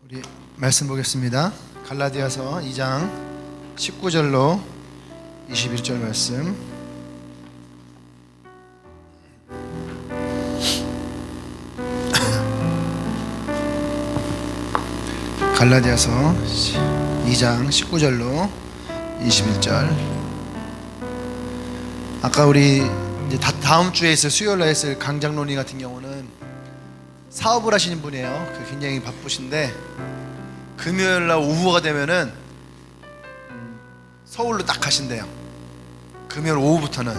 우리 말씀 보겠습니다. 갈라디아서 2장 19절로 21절 말씀. 갈라디아서 2장 19절로 21절. 아까 우리 이제 다음 주에 있을 수요일 날 있을 강장론이 같은 경우는 사업을 하시는 분이에요. 굉장히 바쁘신데 금요일 날 오후가 되면은 서울로 딱 가신대요. 금요일 오후부터는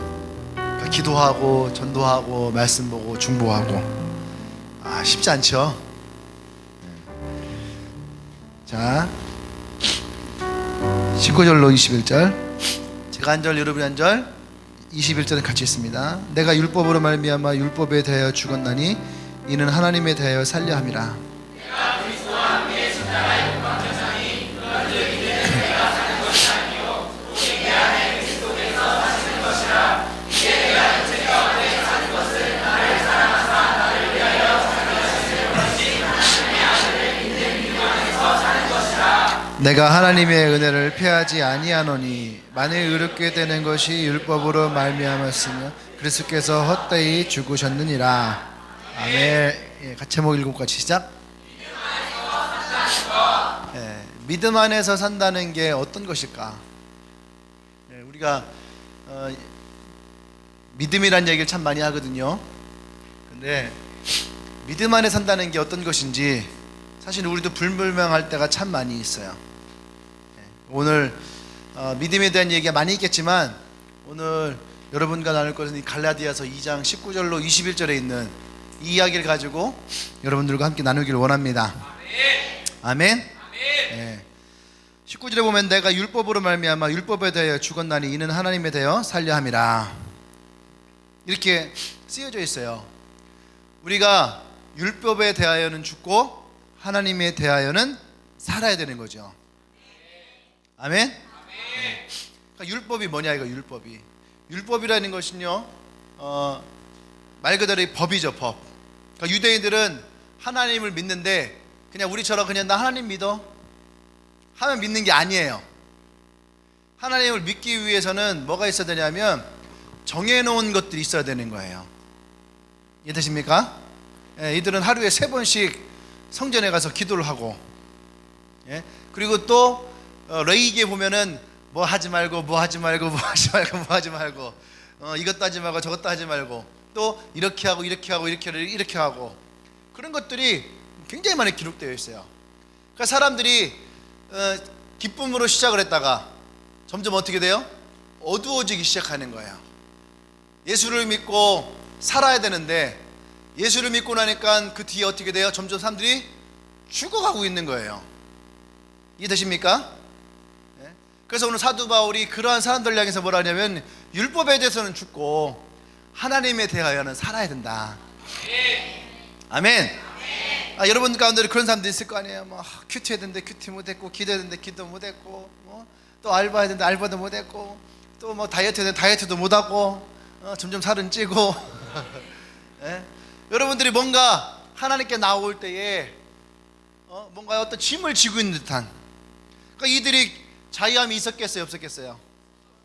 그러니까 기도하고 전도하고 말씀 보고 중보하고 쉽지 않죠. 자, 19절로 21절. 제가 한 절 여러분이 한 절, 21절은 같이 있습니다. 내가 율법으로 말미암아 율법에 대하여 죽었나니 이는 하나님에 대하여 살려 함이라. 내가 그리스도와 함께 십자가에 못 박혀 사니 그런즉 이제는 내가 사는 것이 아니요 오직 내 안에 그리스도께서 사시는 것이라. 이제 내가 육체의 가운데 사는 것을 나를 사랑하사 나를 위하여 사는 것을 오직 하나님의 아들을 믿는 믿음 안에서 사는 것이라. 내가 하나님의 은혜를 패하지 아니하노니 만일 의롭게 되는 것이 율법으로 말미암았으며 그리스도께서 헛되이 죽으셨느니라. 아멘. 예, 같이 제목 읽고 같이 시작. 믿음 안에서 산다는 게 어떤 것일까? 우리가 믿음이란 얘기를 참 많이 하거든요. 근데 믿음 안에 산다는 게 어떤 것인지 사실 우리도 불분명할 때가 참 많이 있어요. 오늘 믿음에 대한 얘기가 많이 있겠지만 오늘 여러분과 나눌 것은 이 갈라디아서 2장 19절로 21절에 있는 이 이야기를 가지고 여러분들과 함께 나누기를 원합니다. 아멘. 네. 19절에 보면 내가 율법으로 말미암아 율법에 대하여 죽었나니 이는 하나님에 대하여 살려 함이라. 이렇게 쓰여져 있어요. 우리가 율법에 대하여는 죽고 하나님에 대하여는 살아야 되는 거죠. 아멘. 네. 그러니까 율법이 뭐냐 이거 율법이. 율법이라는 것은요 말 그대로 법이죠, 법. 그러니까 유대인들은 하나님을 믿는데 그냥 우리처럼 그냥 나 하나님 믿어 하면 믿는 게 아니에요. 하나님을 믿기 위해서는 뭐가 있어야 되냐면 정해놓은 것들이 있어야 되는 거예요. 이해되십니까? 이들은 하루에 3번씩 성전에 가서 기도를 하고, 그리고 또 레위기에 보면은 뭐 하지 말고 뭐 하지 말고 뭐 하지 말고 뭐 하지 말고 이것도 하지 말고 저것도 하지 말고 또 이렇게 하고 이렇게 하고 이렇게 하고 그런 것들이 굉장히 많이 기록되어 있어요. 그러니까 사람들이 기쁨으로 시작을 했다가 점점 어떻게 돼요? 어두워지기 시작하는 거예요. 예수를 믿고 살아야 되는데 예수를 믿고 나니까 그 뒤에 어떻게 돼요? 점점 사람들이 죽어가고 있는 거예요. 이해되십니까? 그래서 오늘 사도 바울이 그러한 사람들 향해서 뭐라 하냐면 율법에 대해서는 죽고 하나님에 대하여는 살아야 된다. 아멘. 여러분 가운데 그런 사람도 있을 거 아니에요. 뭐 큐티해야 되는데 큐티 못했고 기도해야 되는데 기도 못했고 또 알바해야 되는데 알바도 못했고 또 뭐 다이어트 해야 되는데 다이어트도 못하고 점점 살은 찌고 여러분들이 뭔가 하나님께 나올 때에 뭔가 어떤 짐을 지고 있는 듯한, 그러니까 이들이 자유함이 있었겠어요, 없었겠어요?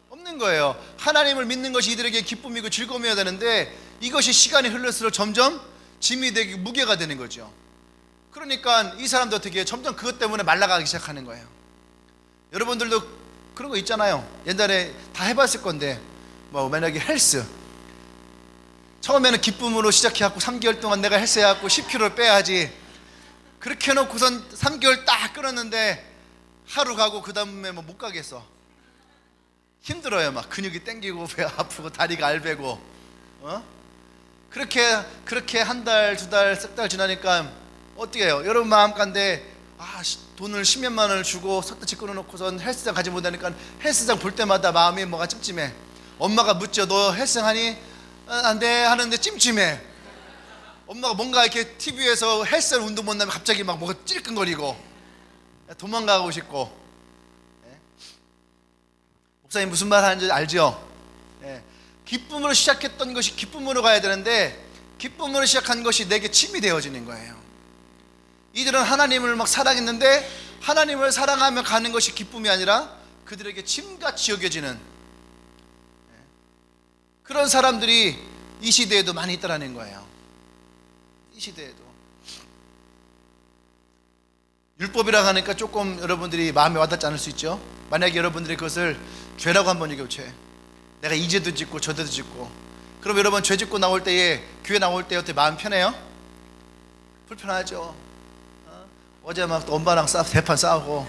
없는 거예요. 하나님을 믿는 것이 이들에게 기쁨이고 즐거움이어야 되는데 이것이 시간이 흘를수록 점점 짐이 되고 무게가 되는 거죠. 그러니까 이 사람도 어떻게 해요? 점점 그것 때문에 말라가기 시작하는 거예요. 여러분들도 그런 거 있잖아요. 옛날에 다 해봤을 건데 뭐 만약에 헬스 처음에는 기쁨으로 시작해갖고 3개월 동안 내가 헬스 해갖고 10kg를 빼야지 그렇게 해놓고선 3개월 딱 끌었는데 하루 가고 그 다음에 뭐 못 가겠어. 힘들어요. 막 근육이 땡기고 배 아프고 다리가 알배고 그렇게 한 달, 2달, 석 달 지나니까 어떻게 해요? 여러분 마음 간데 돈을 10몇만 원을 주고 석대치 끊어놓고선 헬스장 가지 못하니까 헬스장 볼 때마다 마음이 뭐가 찜찜해. 엄마가 묻죠. 너 헬스장 하니? 안 돼 하는데 찜찜해. 엄마가 뭔가 이렇게 TV에서 헬스장 운동 못 나면 갑자기 막 뭐가 찔끔거리고 도망가고 싶고. 목사님 무슨 말 하는지 알죠? 기쁨으로 시작했던 것이 기쁨으로 가야 되는데 기쁨으로 시작한 것이 내게 짐이 되어지는 거예요. 이들은 하나님을 막 사랑했는데 하나님을 사랑하며 가는 것이 기쁨이 아니라 그들에게 짐같이 여겨지는 그런 사람들이 이 시대에도 많이 있다라는 거예요. 이 시대에도. 율법이라고 하니까 조금 여러분들이 마음에 와닿지 않을 수 있죠. 만약에 여러분들이 그것을 죄라고 한번 얘기해요. 죄. 내가 이죄도 짓고 저죄도 짓고. 그럼 여러분 죄 짓고 나올 때에, 교회 나올 때 어때? 마음 편해요? 불편하죠. 어제 막 또 엄마랑 대판 싸우고,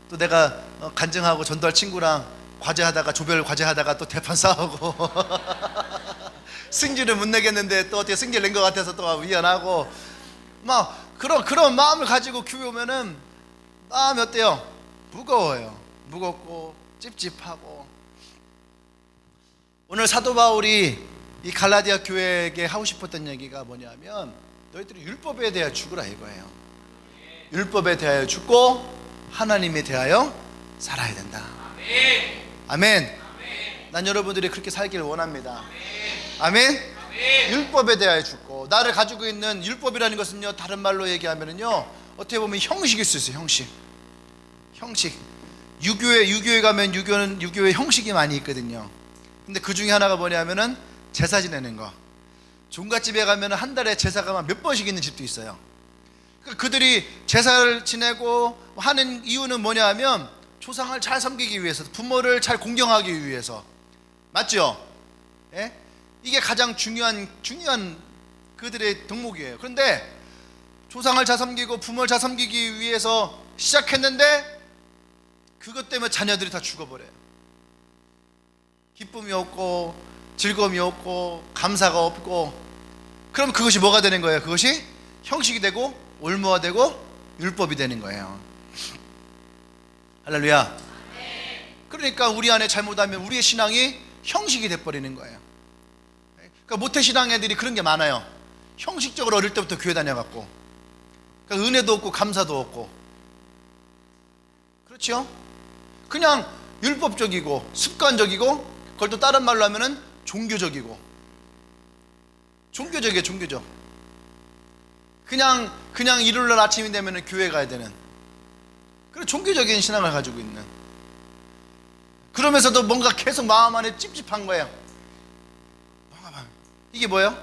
또 내가 간증하고 전도할 친구랑 과제하다가, 조별 과제하다가 또 대판 싸우고 승질을 못 내겠는데 또 어떻게 승질 낸 것 같아서 또 위안하고, 막 그런 마음을 가지고 교회 오면은 마음이 어때요? 무거워요. 무겁고 찝찝하고. 오늘 사도 바울이 이 갈라디아 교회에게 하고 싶었던 얘기가 뭐냐면, 너희들이 율법에 대하여 죽으라 이거예요. 율법에 대하여 죽고 하나님에 대하여 살아야 된다. 아멘. 난 여러분들이 그렇게 살기를 원합니다. 아멘. 율법에 대하여 죽고. 나를 가지고 있는 율법이라는 것은요, 다른 말로 얘기하면은요, 어떻게 보면 형식일 수 있어요. 형식. 유교에 가면 유교의 형식이 많이 있거든요. 근데 그 중에 하나가 뭐냐면은 제사 지내는 거. 종갓집에 가면은 한 달에 제사가 몇 번씩 있는 집도 있어요. 그러니까 그들이 제사를 지내고 하는 이유는 뭐냐 하면 조상을 잘 섬기기 위해서, 부모를 잘 공경하기 위해서. 맞죠? 예? 이게 가장 중요한 그들의 덕목이에요. 그런데 조상을 잘 섬기고 부모를 잘 섬기기 위해서 시작했는데 그것 때문에 자녀들이 다 죽어버려요. 기쁨이 없고 즐거움이 없고 감사가 없고. 그럼 그것이 뭐가 되는 거예요? 그것이 형식이 되고 올무가 되고 율법이 되는 거예요. 할렐루야. 그러니까 우리 안에 잘못하면 우리의 신앙이 형식이 돼버리는 거예요. 그러니까 모태신앙 애들이 그런 게 많아요. 형식적으로 어릴 때부터 교회 다녀갖고, 그러니까 은혜도 없고 감사도 없고. 그렇죠? 그냥 율법적이고 습관적이고, 그걸 또 다른 말로 하면은 종교적이고. 종교적. 그냥 일요일날 아침이 되면은 교회 가야 되는 그런 종교적인 신앙을 가지고 있는. 그러면서도 뭔가 계속 마음 안에 찝찝한 거예요. 이게 뭐예요?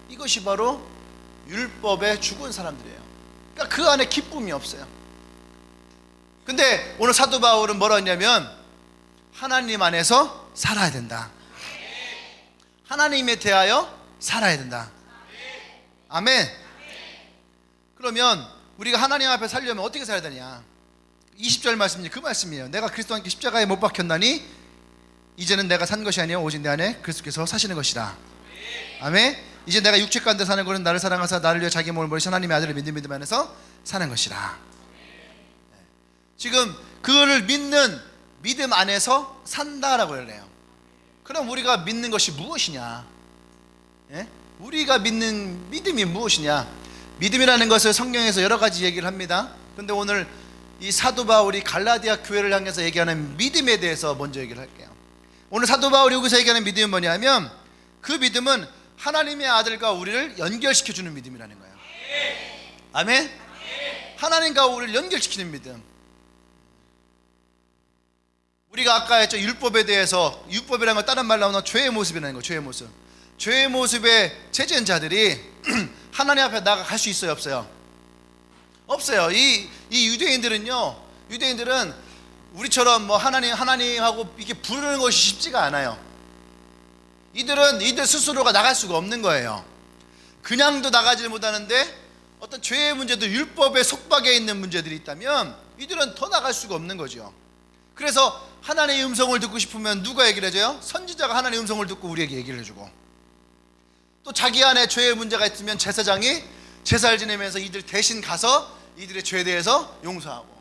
이것이 바로 율법에 죽은 사람들이에요. 그러니까 그 안에 기쁨이 없어요. 근데 오늘 사도 바울은 뭐라 했냐면, 하나님 안에서 살아야 된다. 하나님에 대하여 살아야 된다. 아멘. 그러면 우리가 하나님 앞에 살려면 어떻게 살아야 되냐? 20절 말씀이 그 말씀이에요. 내가 그리스도와 함께 십자가에 못 박혔나니 이제는 내가 산 것이 아니요 오직 내 안에 그리스도께서 사시는 것이다. 아멘. 이제 내가 육체 가운데 사는 것은 나를 사랑하사 나를 위해 자기 몸을 버리신 하나님의 아들을 믿음 안에서 사는 것이라. 지금 그거를 믿는 믿음 안에서 산다라고 해요. 그럼 우리가 믿는 것이 무엇이냐? 예? 우리가 믿는 믿음이 무엇이냐? 믿음이라는 것을 성경에서 여러 가지 얘기를 합니다. 그런데 오늘 이 사도 바울이 갈라디아 교회를 향해서 얘기하는 믿음에 대해서 먼저 얘기를 할게요. 오늘 사도 바울이 여기서 얘기하는 믿음은 뭐냐면, 그 믿음은 하나님의 아들과 우리를 연결시켜주는 믿음이라는 거예요. 아멘? 하나님과 우리를 연결시키는 믿음. 우리가 아까 했죠. 율법에 대해서, 율법이라는 건 다른 말로 하면 죄의 모습이라는 거예요. 죄의 모습. 죄의 모습의 죄진 자들이 하나님 앞에 나아갈 수 있어요? 없어요? 없어요. 이 유대인들은 우리처럼 뭐 하나님하고 이렇게 부르는 것이 쉽지가 않아요. 이들 스스로가 나갈 수가 없는 거예요. 그냥도 나가지 못하는데 어떤 죄의 문제도, 율법의 속박에 있는 문제들이 있다면 이들은 더 나갈 수가 없는 거죠. 그래서 하나님의 음성을 듣고 싶으면 누가 얘기를 해줘요? 선지자가 하나님의 음성을 듣고 우리에게 얘기를 해주고, 또 자기 안에 죄의 문제가 있으면 제사장이 제사를 지내면서 이들 대신 가서 이들의 죄에 대해서 용서하고,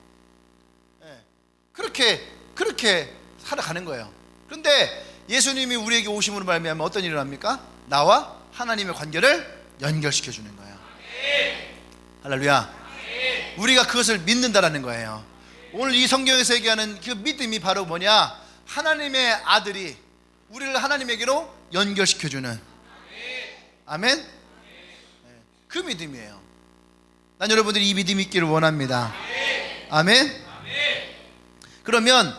그렇게 살아가는 거예요. 그런데 예수님이 우리에게 오심으로 말미암아 어떤 일을 합니까? 나와 하나님의 관계를 연결시켜주는 거예요. 할렐루야. 우리가 그것을 믿는다라는 거예요. 오늘 이 성경에서 얘기하는 그 믿음이 바로 뭐냐? 하나님의 아들이 우리를 하나님에게로 연결시켜주는, 아멘? 그 믿음이에요. 난 여러분들이 이 믿음이 있기를 원합니다. 아멘. 그러면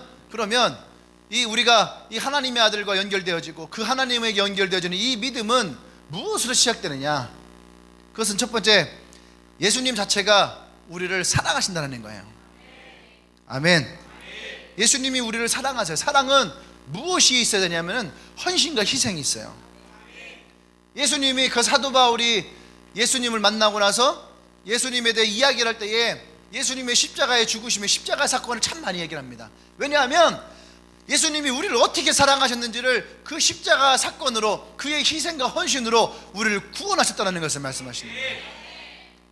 이 우리가 이 하나님의 아들과 연결되어지고 그 하나님에게 연결되어지는 이 믿음은 무엇으로 시작되느냐? 그것은 첫 번째, 예수님 자체가 우리를 사랑하신다는 거예요. 아멘. 예수님이 우리를 사랑하세요. 사랑은 무엇이 있어야 되냐면 헌신과 희생이 있어요. 예수님이 그 사도 바울이 예수님을 만나고 나서 예수님에 대해 이야기를 할 때에 예수님의 십자가의 죽으심의 십자가 사건을 참 많이 얘기를 합니다. 왜냐하면 예수님이 우리를 어떻게 사랑하셨는지를 그 십자가 사건으로, 그의 희생과 헌신으로 우리를 구원하셨다는 것을 말씀하시는 거예요.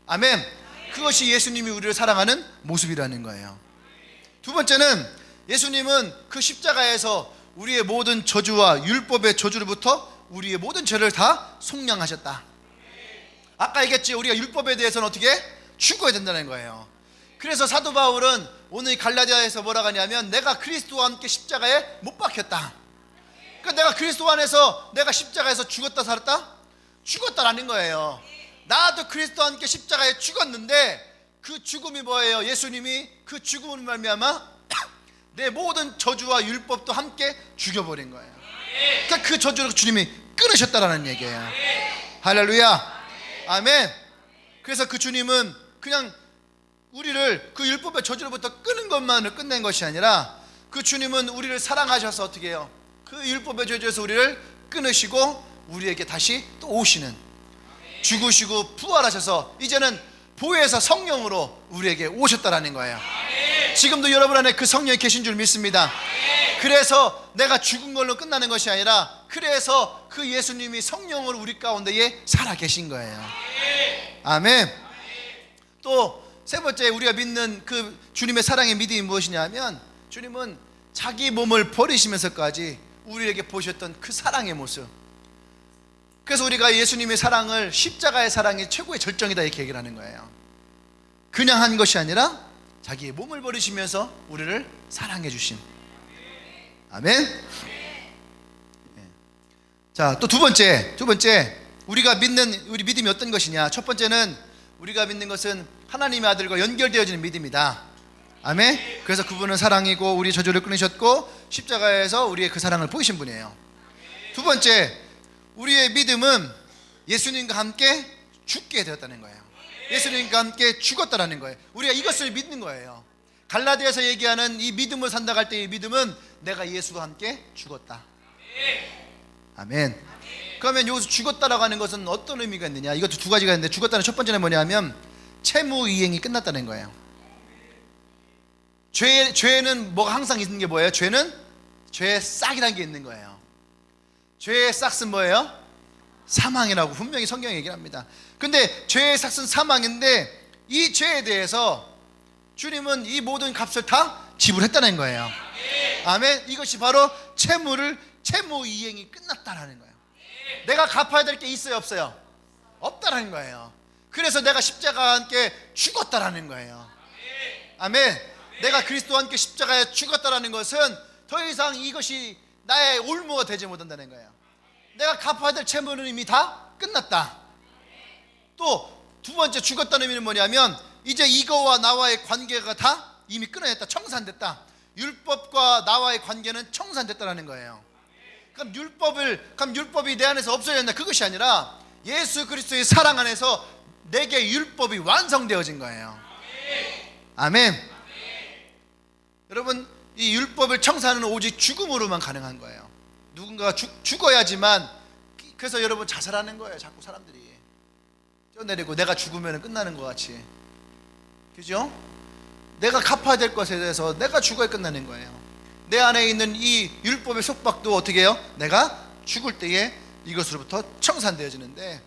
아멘. 그것이 예수님이 우리를 사랑하는 모습이라는 거예요. 두 번째는 예수님은 그 십자가에서 우리의 모든 저주와 율법의 저주로부터 우리의 모든 죄를 다 속량하셨다. 아까 얘기했지, 우리가 율법에 대해서는 어떻게 죽어야 된다는 거예요. 그래서 사도 바울은 오늘 갈라디아에서 뭐라고 하냐면, 내가 그리스도와 함께 십자가에 못 박혔다. 그러니까 내가 그리스도 안에서 내가 십자가에서 죽었다 살았다? 죽었다라는 거예요. 나도 그리스도와 함께 십자가에 죽었는데 그 죽음이 뭐예요? 예수님이 그 죽음을 말미암아 내 모든 저주와 율법도 함께 죽여버린 거예요. 그러니까 그 저주를 주님이 끊으셨다라는 얘기예요. 할렐루야. 아멘. 그래서 그 주님은 그냥 우리를 그 율법의 저주로부터 끄는 것만을 끝낸 것이 아니라, 그 주님은 우리를 사랑하셔서 어떻게 해요? 그 율법의 저주에서 우리를 끊으시고 우리에게 다시 또 오시는, 죽으시고 부활하셔서 이제는 보혜사 성령으로 우리에게 오셨다라는 거예요. 지금도 여러분 안에 그 성령이 계신 줄 믿습니다. 그래서 내가 죽은 걸로 끝나는 것이 아니라, 그래서 그 예수님이 성령으로 우리 가운데에 살아 계신 거예요. 아멘. 또 세 번째, 우리가 믿는 그 주님의 사랑의 믿음이 무엇이냐면, 주님은 자기 몸을 버리시면서까지 우리에게 보셨던 그 사랑의 모습. 그래서 우리가 예수님의 사랑을 십자가의 사랑이 최고의 절정이다 이렇게 얘기를 하는 거예요. 그냥 한 것이 아니라 자기의 몸을 버리시면서 우리를 사랑해 주신. 아멘. 자, 또 두 번째, 우리가 믿는 우리 믿음이 어떤 것이냐? 첫 번째는 우리가 믿는 것은 하나님의 아들과 연결되어지는 믿음이다. 아멘. 그래서 그분은 사랑이고 우리 저주를 끊으셨고 십자가에서 우리의 그 사랑을 보이신 분이에요. 두 번째, 우리의 믿음은 예수님과 함께 죽게 되었다는 거예요. 예수님과 함께 죽었다라는 거예요. 우리가 이것을 믿는 거예요. 갈라디아에서 얘기하는 이 믿음을 산다고 할 때 이 믿음은 내가 예수와 함께 죽었다. 아멘. 그러면 여기서 죽었다라고 하는 것은 어떤 의미가 있느냐? 이것도 두 가지가 있는데, 죽었다는 첫 번째는 뭐냐면 채무 이행이 끝났다는 거예요. 죄는 뭐가 항상 있는 게 뭐예요? 죄는 죄의 싹이라는 게 있는 거예요. 죄의 싹은 뭐예요? 사망이라고 분명히 성경이 얘기를 합니다. 근데 죄의 싹은 사망인데, 이 죄에 대해서 주님은 이 모든 값을 다 지불했다는 거예요. 아멘. 이것이 바로 채무 이행이 끝났다라는 거예요. 내가 갚아야 될 게 있어요, 없어요? 없다라는 거예요. 그래서 내가 십자가와 함께 죽었다라는 거예요. 아멘. 내가 그리스도와 함께 십자가에 죽었다라는 것은 더 이상 이것이 나의 올무가 되지 못한다는 거예요. 내가 갚아야 될 채무는 이미 다 끝났다. 또 두 번째, 죽었다는 의미는 뭐냐면 이제 이거와 나와의 관계가 다 이미 끊어졌다, 청산됐다. 율법과 나와의 관계는 청산됐다는 거예요. 그럼 율법이 내 안에서 없어졌나? 그것이 아니라 예수 그리스도의 사랑 안에서 내게 율법이 완성되어진 거예요. 아멘. 여러분, 이 율법을 청산은 오직 죽음으로만 가능한 거예요. 누군가가 죽어야지만. 그래서 여러분 자살하는 거예요. 자꾸 사람들이 쪄내리고 내가 죽으면 끝나는 것 같이. 그죠? 내가 갚아야 될 것에 대해서 내가 죽어야 끝나는 거예요. 내 안에 있는 이 율법의 속박도 어떻게 해요? 내가 죽을 때에 이것으로부터 청산되어지는데,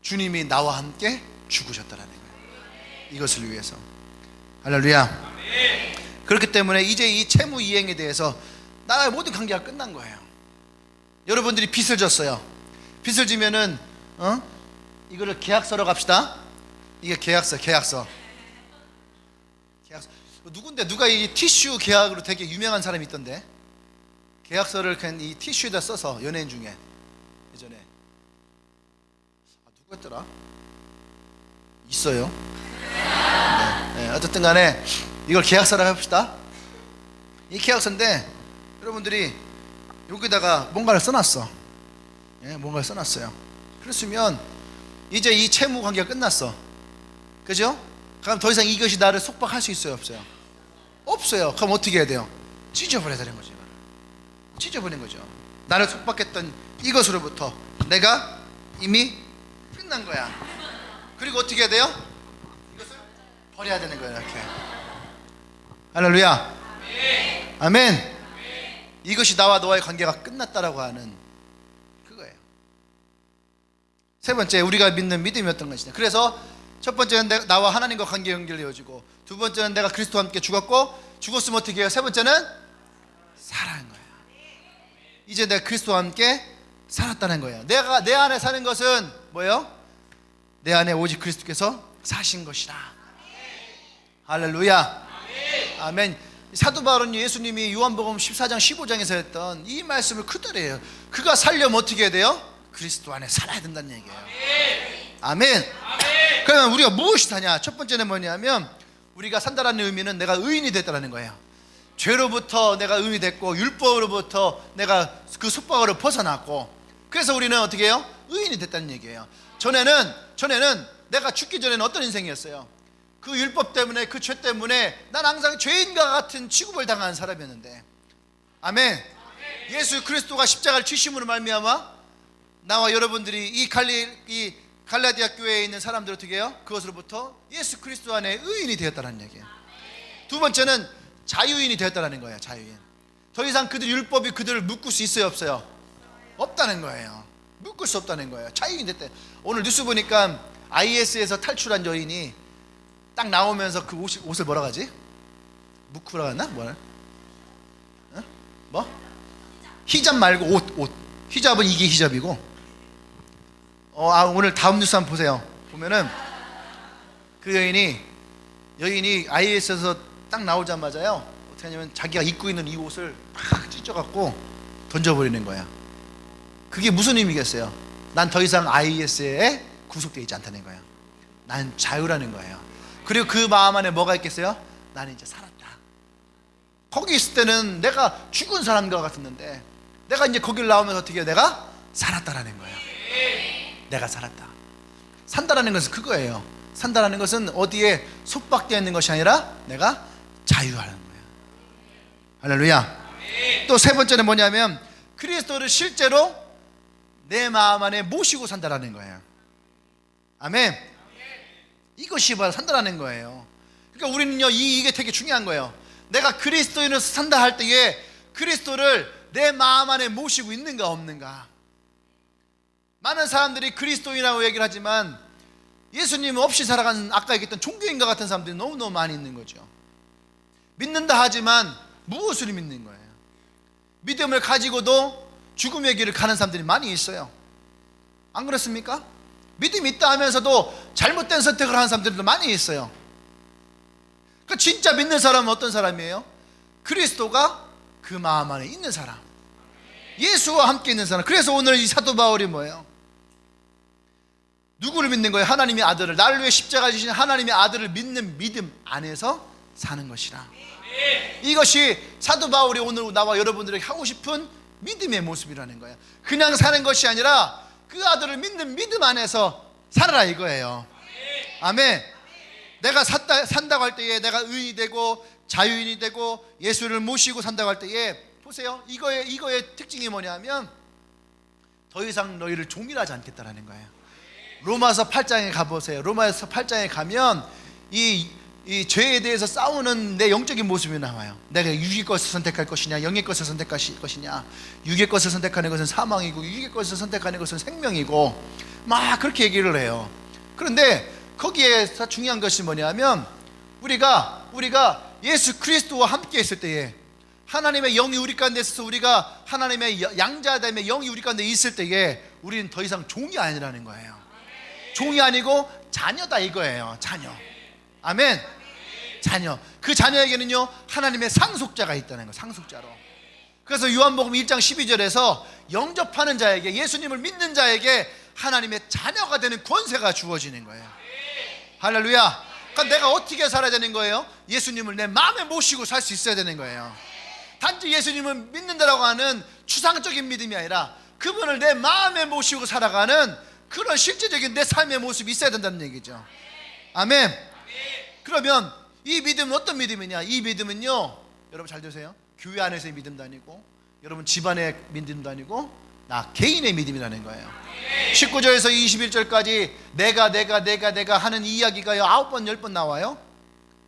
주님이 나와 함께 죽으셨다라는 거예요. 이것을 위해서. 할렐루야. 그렇기 때문에 이제 이 채무 이행에 대해서 나의 모든 관계가 끝난 거예요. 여러분들이 빚을 졌어요. 빚을 지면은 이거를 계약서로 갑시다. 이게 계약서. 누군데 누가 이 티슈 계약으로 되게 유명한 사람이 있던데, 계약서를 그냥 이 티슈에다 써서, 연예인 중에 예전에 누구였더라? 있어요. 어쨌든 간에 이걸 계약서라고 해봅시다. 이 계약서인데 여러분들이 여기다가 뭔가를 써놨어. 뭔가를 써놨어요. 그랬으면 이제 이 채무 관계가 끝났어. 그죠? 그럼 더 이상 이것이 나를 속박할 수 있어요, 없어요? 없어요. 그럼 어떻게 해야 돼요? 찢어버려야 되는 거죠. 찢어버린 거죠. 나를 속박했던 이것으로부터 내가 이미 끝난 거야. 그리고 어떻게 해야 돼요? 이것을 버려야 되는 거예요. 이렇게. 할렐루야. 아멘. 이것이 나와 너와의 관계가 끝났다라고 하는 그거예요. 세 번째, 우리가 믿는 믿음이 어떤 것이냐. 그래서 첫 번째는 나와 하나님과 관계 연결되어지고, 두 번째는 내가 그리스도와 함께 죽었고, 죽었으면 어떻게 해요? 세 번째는 살아난 거예요. 이제 내가 그리스도와 함께 살았다는 거예요. 내가 내 안에 사는 것은 뭐예요? 내 안에 오직 그리스도께서 사신 것이라. 할렐루야. 아멘. 사도 바울은 예수님이 요한복음 14장 15장에서 했던 이 말씀을 그대로 해요. 그가 살려면 어떻게 해야 돼요? 그리스도 안에 살아야 된다는 얘기예요. 아멘. 그러면 우리가 무엇이 사냐? 첫 번째는 뭐냐면, 우리가 산다라는 의미는 내가 의인이 됐다는 거예요. 죄로부터 내가 의인이 됐고, 율법으로부터 내가 그 속박으로 벗어났고, 그래서 우리는 어떻게 해요? 의인이 됐다는 얘기예요. 전에는 내가 죽기 전에는 어떤 인생이었어요? 그 율법 때문에, 그 죄 때문에 난 항상 죄인과 같은 취급을 당한 사람이었는데, 아멘. 예수 그리스도가 십자가를 지심으로 말미암아 나와 여러분들이 이 갈라디아 교회에 있는 사람들 어떻게 해요? 그것으로부터 예수 그리스도 안에 의인이 되었다는 얘기예요. 두 번째는 자유인이 되었다는 거예요. 자유인. 더 이상 그들 율법이 그들을 묶을 수 있어요, 없어요? 없다는 거예요. 묶을 수 없다는 거예요. 자유인이 됐대. 오늘 뉴스 보니까 IS에서 탈출한 여인이 딱 나오면서 그 옷을 뭐라 하지? 무크라 하나? 뭐라? 뭐? 히잡 말고 옷. 히잡은 이게 히잡이고. 오늘 다음 뉴스 한번 보세요. 보면은 그 여인이 IS에서 딱 나오자마자요, 어떻게 하냐면 자기가 입고 있는 이 옷을 팍 찢어갖고 던져버리는 거야. 그게 무슨 의미겠어요? 난 더 이상 IS에 구속되어 있지 않다는 거예요. 난 자유라는 거예요. 그리고 그 마음 안에 뭐가 있겠어요? 나는 이제 살았다. 거기 있을 때는 내가 죽은 사람과 같았는데, 내가 이제 거기를 나오면서 어떻게 해요? 내가 살았다라는 거예요. 내가 살았다. 산다라는 것은 그거예요. 산다라는 것은 어디에 속박되어 있는 것이 아니라 내가 자유하는 거예요. 할렐루야. 또 세 번째는 뭐냐면, 그리스도를 실제로 내 마음 안에 모시고 산다라는 거예요. 아멘. 이것이 바로 산다라는 거예요. 그러니까 우리는요, 이게 되게 중요한 거예요. 내가 그리스도인으로 산다 할 때에 그리스도를 내 마음 안에 모시고 있는가 없는가. 많은 사람들이 그리스도인이라고 얘기를 하지만 예수님 없이 살아가는, 아까 얘기했던 종교인과 같은 사람들이 너무너무 많이 있는 거죠. 믿는다 하지만 무엇을 믿는 거예요? 믿음을 가지고도 죽음의 길을 가는 사람들이 많이 있어요. 안 그렇습니까? 믿음이 있다 하면서도 잘못된 선택을 하는 사람들도 많이 있어요. 그러니까 진짜 믿는 사람은 어떤 사람이에요? 그리스도가 그 마음 안에 있는 사람, 예수와 함께 있는 사람. 그래서 오늘 이 사도 바울이 뭐예요? 누구를 믿는 거예요? 하나님의 아들을, 나를 위해 십자가 지신 하나님의 아들을 믿는 믿음 안에서 사는 것이라. 이것이 사도 바울이 오늘 나와 여러분들에게 하고 싶은 믿음의 모습이라는 거예요. 그냥 사는 것이 아니라 그 아들을 믿는 믿음 안에서 살아라 이거예요. 아멘. 내가 산다고 할 때에 내가 의인이 되고 자유인이 되고 예수를 모시고 산다고 할 때에, 보세요. 이거의 특징이 뭐냐면, 더 이상 너희를 종일하지 않겠다라는 거예요. 로마서 8장에 가보세요. 로마서 8장에 가면 이 죄에 대해서 싸우는 내 영적인 모습이 나와요. 내가 육의 것을 선택할 것이냐, 영의 것을 선택할 것이냐. 육의 것을 선택하는 것은 사망이고, 육의 것을 선택하는 것은 생명이고, 막 그렇게 얘기를 해요. 그런데 거기에서 중요한 것이 뭐냐면, 우리가 예수 그리스도와 함께 있을 때에, 하나님의 영이 우리 가운데 있어서 우리가 하나님의 양자됨의 영이 우리 가운데 있을 때에, 우리는 더 이상 종이 아니라는 거예요. 종이 아니고 자녀다 이거예요. 자녀. 아멘. 자녀. 그 자녀에게는요, 하나님의 상속자가 있다는 거예요. 상속자로. 그래서 요한복음 1장 12절에서 영접하는 자에게, 예수님을 믿는 자에게 하나님의 자녀가 되는 권세가 주어지는 거예요. 할렐루야. 그러니까 내가 어떻게 살아야 되는 거예요? 예수님을 내 마음에 모시고 살 수 있어야 되는 거예요. 단지 예수님을 믿는다라고 하는 추상적인 믿음이 아니라 그분을 내 마음에 모시고 살아가는 그런 실제적인 내 삶의 모습이 있어야 된다는 얘기죠. 아멘. 그러면 이 믿음은 어떤 믿음이냐? 이 믿음은요, 여러분 잘 들으세요. 교회 안에서의 믿음도 아니고, 여러분 집안의 믿음도 아니고, 나 개인의 믿음이라는 거예요. 19절에서 21절까지 내가 하는 이 이야기가 9번 10번 나와요.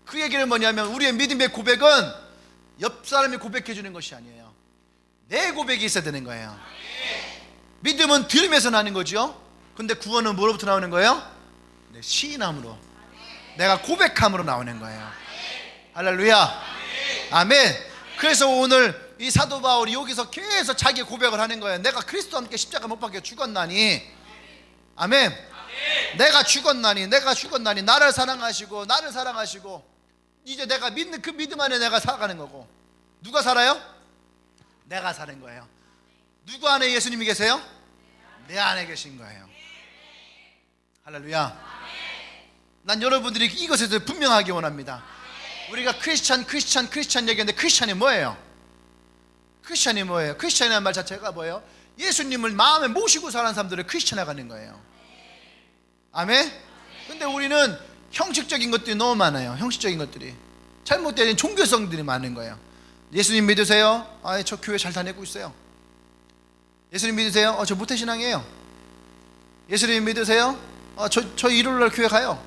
그 얘기는 뭐냐면 우리의 믿음의 고백은 옆 사람이 고백해 주는 것이 아니에요. 내 고백이 있어야 되는 거예요. 믿음은 들으면서 나는 거죠. 근데 구원은 뭐로부터 나오는 거예요? 내 시인함으로, 내가 고백함으로 나오는 거예요. 할렐루야. 아멘. 그래서 오늘 이 사도 바울이 여기서 계속 자기 고백을 하는 거예요. 내가 그리스도와 함께 십자가 못 박혀 죽었나니, 아멘. 내가 죽었나니 나를 사랑하시고 이제 내가 믿는 그 믿음 안에 내가 살아가는 거고. 누가 살아요? 내가 사는 거예요. 누구 안에 예수님이 계세요? 내 안에 계신 거예요. 할렐루야. 난 여러분들이 이것에 대해서 분명하게 원합니다. 우리가 크리스찬 얘기하는데 크리스찬이 뭐예요? 크리스찬이라는 말 자체가 뭐예요? 예수님을 마음에 모시고 사는 사람들을 크리스찬이라고 하는 거예요. 아멘? 근데 우리는 형식적인 것들이 너무 많아요. 형식적인 것들이 잘못된 종교성들이 많은 거예요. 예수님 믿으세요? 저 교회 잘 다니고 있어요. 예수님 믿으세요? 저 모태신앙이에요. 예수님 믿으세요? 저 일요일날 교회 가요.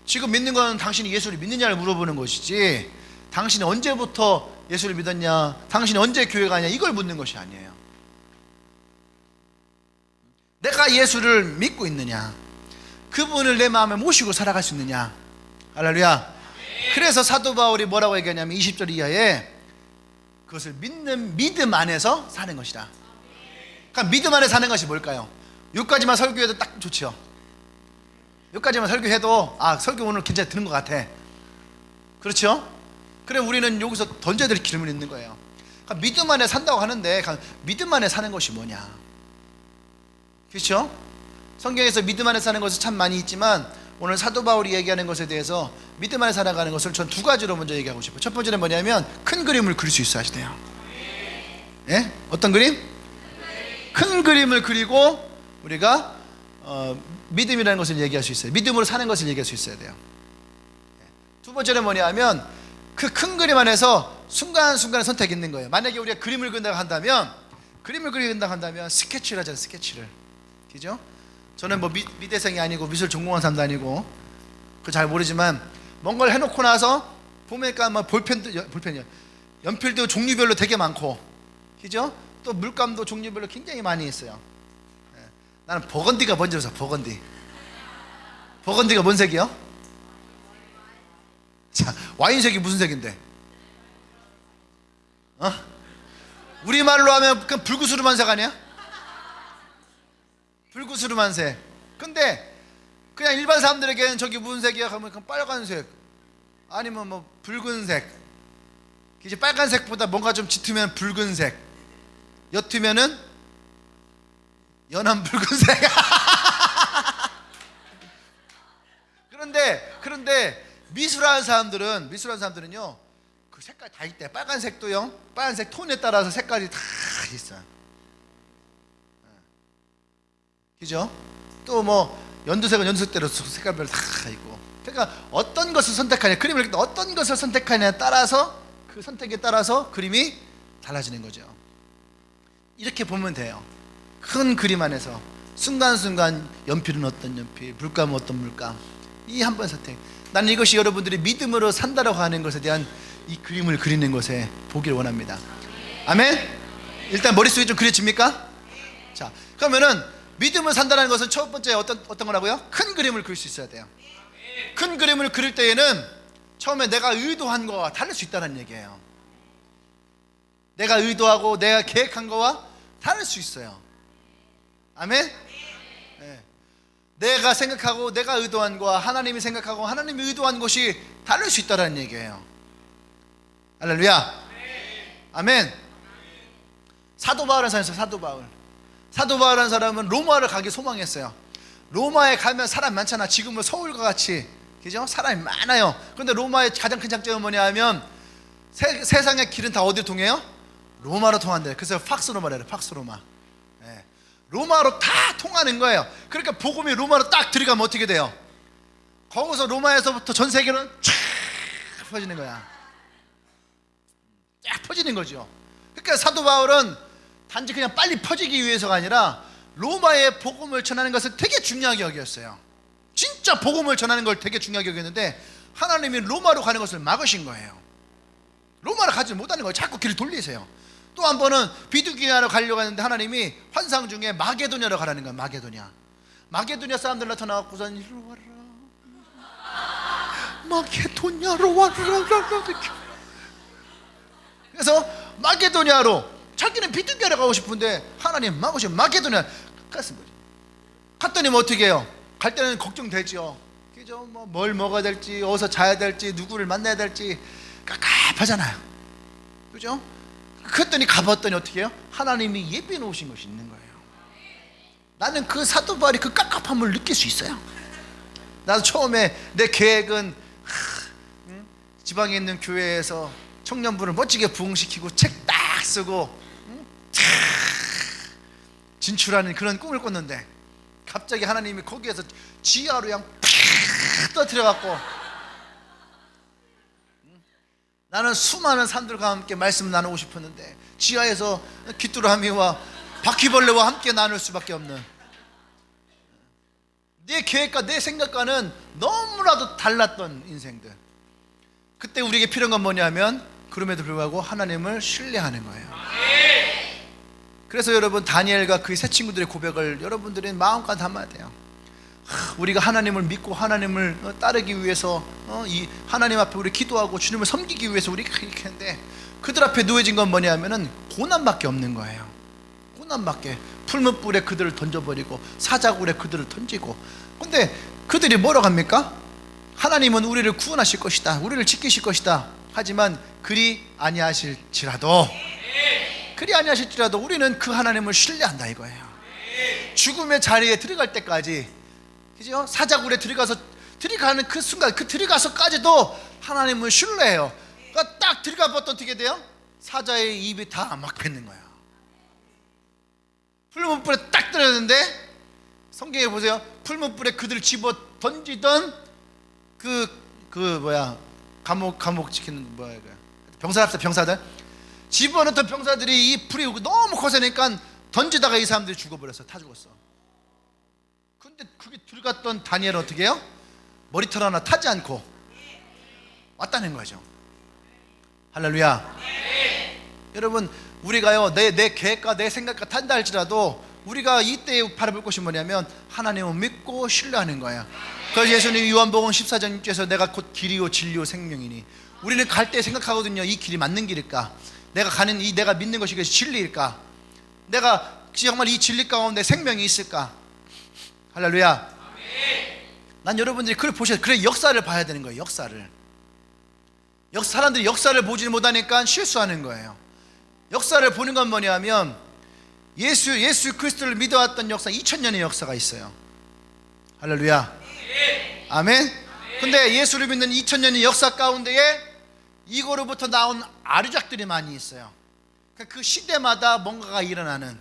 지금 믿는 건 당신이 예수를 믿느냐를 물어보는 것이지, 당신이 언제부터 예수를 믿었냐, 당신이 언제 교회 가냐, 이걸 묻는 것이 아니에요. 내가 예수를 믿고 있느냐, 그분을 내 마음에 모시고 살아갈 수 있느냐. 할렐루야. 그래서 사도 바울이 뭐라고 얘기하냐면 20절 이하에 그것을 믿는 믿음 안에서 사는 것이다. 그러니까 믿음 안에 사는 것이 뭘까요? 여기까지만 설교해도 딱 좋죠. 여기까지만 설교해도 설교 오늘 괜찮게 듣는 것 같아. 그렇죠? 그래, 우리는 여기서 던져야 될 질문이 있는 거예요. 그러니까 믿음 안에 산다고 하는데 믿음 안에 사는 것이 뭐냐? 그렇죠? 성경에서 믿음 안에 사는 것이 참 많이 있지만 오늘 사도 바울이 얘기하는 것에 대해서 믿음 안에 살아가는 것을 전 두 가지로 먼저 얘기하고 싶어요. 첫 번째는 뭐냐면 큰 그림을 그릴 수 있어야 돼요. 예? 어떤 그림? 큰 그림을 그리고 우리가 믿음이라는 것을 얘기할 수 있어요. 믿음으로 사는 것을 얘기할 수 있어야 돼요. 두 번째는 뭐냐면 그 큰 그림 안에서 순간순간의 선택이 있는 거예요. 만약에 우리가 그림을 그린다고 한다면 스케치를 하잖아요. 스케치를. 그죠? 저는 뭐 미대생이 아니고 미술 전공한 사람도 아니고 그 잘 모르지만 뭔가를 해놓고 나서 보니까 뭐 볼펜이요, 연필도 종류별로 되게 많고, 그죠? 또 물감도 종류별로 굉장히 많이 있어요. 나는 버건디가 먼저서. 버건디가 뭔 색이요? 자, 와인색이 무슨 색인데? 우리말로 하면 그 불구스름한 색 아니야? 불구스름한 색. 근데 그냥 일반 사람들에게는 저기 무슨 색이야? 하면 그냥 빨간색, 아니면 뭐 붉은색. 이제 빨간색보다 뭔가 좀 짙으면 붉은색, 옅으면은 연한 붉은색. 그런데 미술하는 사람들은요 그 색깔 다 있대. 빨간색도요, 빨간색 톤에 따라서 색깔이 다 있어요. 그죠? 또 뭐 연두색은 연두색대로 색깔별로 다 있고. 그러니까 어떤 것을 선택하냐, 그림을 그릴 때 어떤 것을 선택하냐에 따라서, 그 선택에 따라서 그림이 달라지는 거죠. 이렇게 보면 돼요. 큰 그림 안에서 순간순간 연필은 어떤 연필, 물감은 어떤 물감, 이 한 번 선택. 나는 이것이 여러분들이 믿음으로 산다라고 하는 것에 대한 이 그림을 그리는 것에 보기를 원합니다. 아멘? 일단 머릿속에 좀 그려집니까? 자, 그러면은 믿음을 산다는 것은 첫 번째 어떤 거라고요? 큰 그림을 그릴 수 있어야 돼요. 큰 그림을 그릴 때에는 처음에 내가 의도한 거와 다를 수 있다는 얘기예요. 내가 의도하고 내가 계획한 거와 다를 수 있어요. 아멘? 네. 내가 생각하고 내가 의도한 거와 하나님이 생각하고 하나님이 의도한 것이 다를 수 있다는 얘기예요. 할렐루야. 아멘. 사도 바울이라는 사람이 있어요. 사도 바울이라는 사람은 로마를 가기 소망했어요. 로마에 가면 사람 많잖아. 지금은 서울과 같이, 그죠? 사람이 많아요. 그런데 로마의 가장 큰 장점은 뭐냐 하면 세상의 길은 다 어디로 통해요? 로마로 통한대요. 그래서 팍스로마래요. 팍스로마. 예. 로마로 다 통하는 거예요. 그러니까 복음이 로마로 딱 들어가면 어떻게 돼요? 거기서 로마에서부터 전 세계는 쫙 퍼지는 거야. 쫙 퍼지는 거죠. 그러니까 사도 바울은 단지 그냥 빨리 퍼지기 위해서가 아니라 로마에 복음을 전하는 것을 되게 중요하게 여겼어요. 진짜 복음을 전하는 걸 되게 중요하게 여겼는데 하나님이 로마로 가는 것을 막으신 거예요. 로마로 가지 못하는 거예요. 자꾸 길을 돌리세요. 또 한 번은 비두기아로 가려고 하는데 하나님이 환상 중에 마게도냐로 가라는 거예요. 마게도냐 사람들 나타나갖고선 이리로 와라, 마게도냐로 와라. 그래서 마게도냐로, 자기는 비두기아로 가고 싶은데 하나님 막으시면 마게도냐 갔은 거죠. 갔더니 뭐 어떻게 해요? 갈 때는 걱정되죠. 그죠? 뭘 먹어야 될지, 어디서 자야 될지, 누구를 만나야 될지 깝깝하잖아요. 그죠? 그랬더니 가봤더니 어떻게 해요? 하나님이 예비해 놓으신 것이 있는 거예요. 나는 그 사도 바울이 그 깝깝함을 느낄 수 있어요. 나도 처음에 내 계획은 지방에 있는 교회에서 청년부를 멋지게 부흥시키고 책 딱 쓰고 진출하는 그런 꿈을 꿨는데 갑자기 하나님이 거기에서 지하로 그냥 팍 떠들어갖고 나는 수많은 사람들과 함께 말씀 나누고 싶었는데 지하에서 귀뚜라미와 바퀴벌레와 함께 나눌 수밖에 없는, 내 계획과 내 생각과는 너무나도 달랐던 인생들. 그때 우리에게 필요한 건 뭐냐면 그럼에도 불구하고 하나님을 신뢰하는 거예요. 그래서 여러분, 다니엘과 그 세 친구들의 고백을 여러분들이 마음껏 담아야 돼요. 우리가 하나님을 믿고 하나님을 따르기 위해서 이 하나님 앞에 우리 기도하고 주님을 섬기기 위해서 우리가 이렇게 했는데 그들 앞에 놓여진 건 뭐냐면은 고난밖에 없는 거예요. 고난밖에. 풀무불에 그들을 던져버리고 사자굴에 그들을 던지고. 근데 그들이 뭐라고 합니까? 하나님은 우리를 구원하실 것이다, 우리를 지키실 것이다. 하지만 그리 아니하실지라도 우리는 그 하나님을 신뢰한다 이거예요. 죽음의 자리에 들어갈 때까지, 그죠? 사자굴에 들어가는 그 순간, 그 들어가서까지도 하나님을 신뢰해요. 그러니까 딱 들어가 봤더니 어떻게 돼요? 사자의 입이 다 막혔는 거예요. 풀무불에 딱 들었는데 성경에 보세요. 풀무불에 그들을 집어 던지던 감옥 지키는 병사들 집어넣던 병사들이 이 불이 너무 거세니까 던지다가 이 사람들이 죽어버렸어. 다 죽었어. 근데 그게 들어갔던 다니엘은 어떻게 해요? 머리털 하나 타지 않고 왔다는 거죠. 할렐루야. 여러분, 우리가요 내 계획과 내 생각과 탄다 할지라도 우리가 이때에 바라볼 것이 뭐냐면 하나님을 믿고 신뢰하는 거예요. 그래서 예수님 요한복음 14장 6절에서 내가 곧 길이요 진리요 생명이니, 우리는 갈 때 생각하거든요. 이 길이 맞는 길일까? 내가 믿는 것이 진리일까? 내가 정말 이 진리 가운데 생명이 있을까? 할렐루야. 난 여러분들이 그걸 보셔야 돼요. 그래, 역사를 봐야 되는 거예요. 사람들이 역사를 보지 못하니까 실수하는 거예요. 역사를 보는 건 뭐냐면 예수 그리스도를 믿어왔던 역사, 2000년의 역사가 있어요. 할렐루야. 아멘. 근데 예수를 믿는 2000년의 역사 가운데에 이거로부터 나온 아류작들이 많이 있어요. 그 시대마다 뭔가가 일어나는,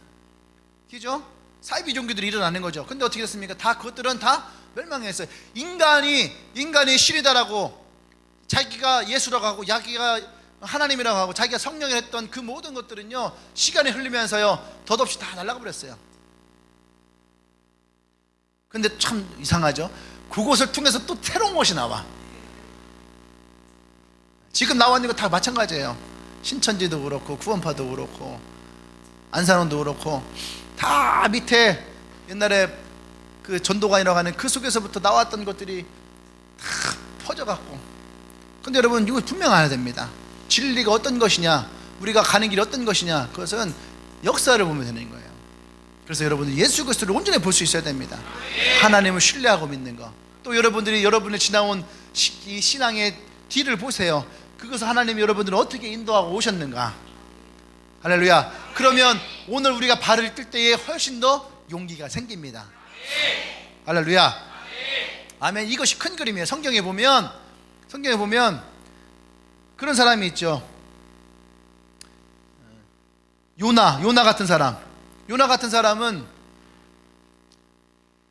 그죠? 사이비 종교들이 일어나는 거죠. 근데 어떻게 됐습니까? 다 그것들은 다 멸망했어요. 인간이 신이다라고 자기가 예수라고 하고 자기가 하나님이라고 하고 자기가 성령을 했던 그 모든 것들은요 시간이 흐르면서요 덧없이 다 날아가 버렸어요. 근데 참 이상하죠. 그곳을 통해서 또 새로운 것이 나와. 지금 나와 있는 거 다 마찬가지예요. 신천지도 그렇고 구원파도 그렇고 안산원도 그렇고 다 밑에 옛날에 그 전도관이라고 하는 그 속에서부터 나왔던 것들이 다 퍼져갖고. 근데 여러분, 이거 분명 알아야 됩니다. 진리가 어떤 것이냐, 우리가 가는 길이 어떤 것이냐, 그것은 역사를 보면 되는 거예요. 그래서 여러분들 예수 그리스도를 온전히 볼 수 있어야 됩니다. 하나님을 신뢰하고 믿는 거. 또 여러분들이 여러분의 지나온 이 신앙의 뒤를 보세요. 그것을 하나님이 여러분들을 어떻게 인도하고 오셨는가. 할렐루야. 그러면 오늘 우리가 발을 뜰 때에 훨씬 더 용기가 생깁니다. 할렐루야. 아멘. 이것이 큰 그림이에요. 성경에 보면 그런 사람이 있죠. 요나 같은 사람은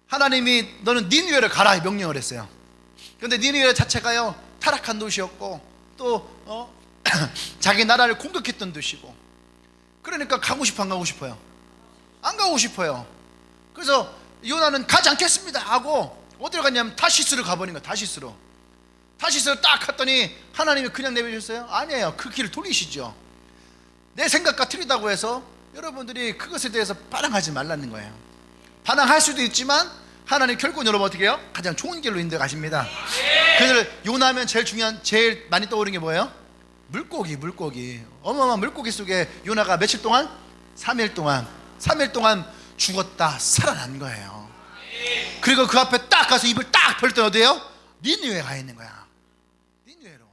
하나님이 너는 니느웨를 가라 명령을 했어요. 그런데 니느웨 자체가요 타락한 도시였고 또 자기 나라를 공격했던 도시고, 그러니까 가고 싶어 안 가고 싶어요? 안 가고 싶어요. 그래서 요나는 가지 않겠습니다 하고 어디로 갔냐면 타시스로 가버린 거예요. 타시스로 딱 갔더니 하나님이 그냥 내버리셨어요? 아니에요. 그 길을 돌리시죠. 내 생각과 틀리다고 해서 여러분들이 그것에 대해서 반항하지 말라는 거예요. 반항할 수도 있지만 하나님 결국 여러분 어떻게 해요? 가장 좋은 길로 인도해 가십니다. 그래서 요나면 제일 많이 떠오르는 게 뭐예요? 물고기. 어마어마한 물고기 속에 요나가 며칠 동안? 3일 동안 죽었다 살아난 거예요. 그리고 그 앞에 딱 가서 입을 딱 벌렸더니 어디에요? 니느웨에 가 있는 거야. 니느웨로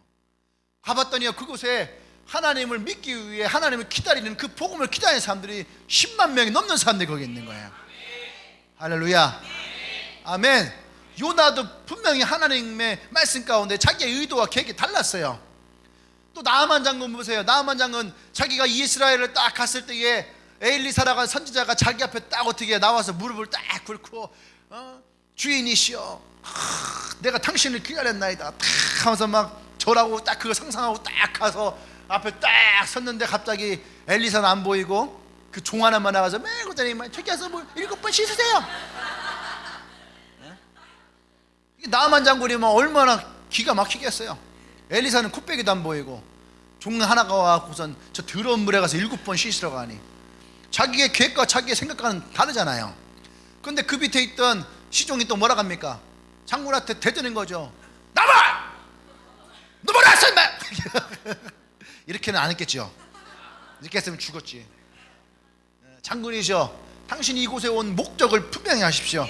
가봤더니요 그곳에 하나님을 믿기 위해 하나님을 기다리는, 그 복음을 기다리는 사람들이 10만 명이 넘는 사람들이 거기 있는 거예요. 할렐루야. 아멘. 요나도 분명히 하나님의 말씀 가운데 자기의 의도와 계획이 달랐어요. 또 나아만 장군 보세요. 나아만 장군 자기가 이스라엘을 딱 갔을 때에 엘리사라가 선지자가 자기 앞에 딱 어떻게 나와서 무릎을 딱 꿇고 주인이시여 내가 당신을 기다렸나이다 딱 하면서 막 절하고 딱 그거 상상하고 딱 가서 앞에 딱 섰는데 갑자기 엘리사는 안 보이고 그 종 하나만 나가서 매고 다니면 저기 와서 뭐 7번 씻으세요. 나아만 장군이 막 얼마나 기가 막히겠어요. 엘리사는 코빼기도 안 보이고 종 하나가 와고선 저 더러운 물에 가서 7번 씻으러 가니 자기의 계획과 자기의 생각과는 다르잖아요. 그런데 그 밑에 있던 시종이 또 뭐라 합니까? 장군한테 대드는 거죠. 나와! 너 뭐라 했어 임마! 이렇게는 안 했겠죠. 이렇게 했으면 죽었지. 장군이죠. 당신이 이곳에 온 목적을 분명히 하십시오.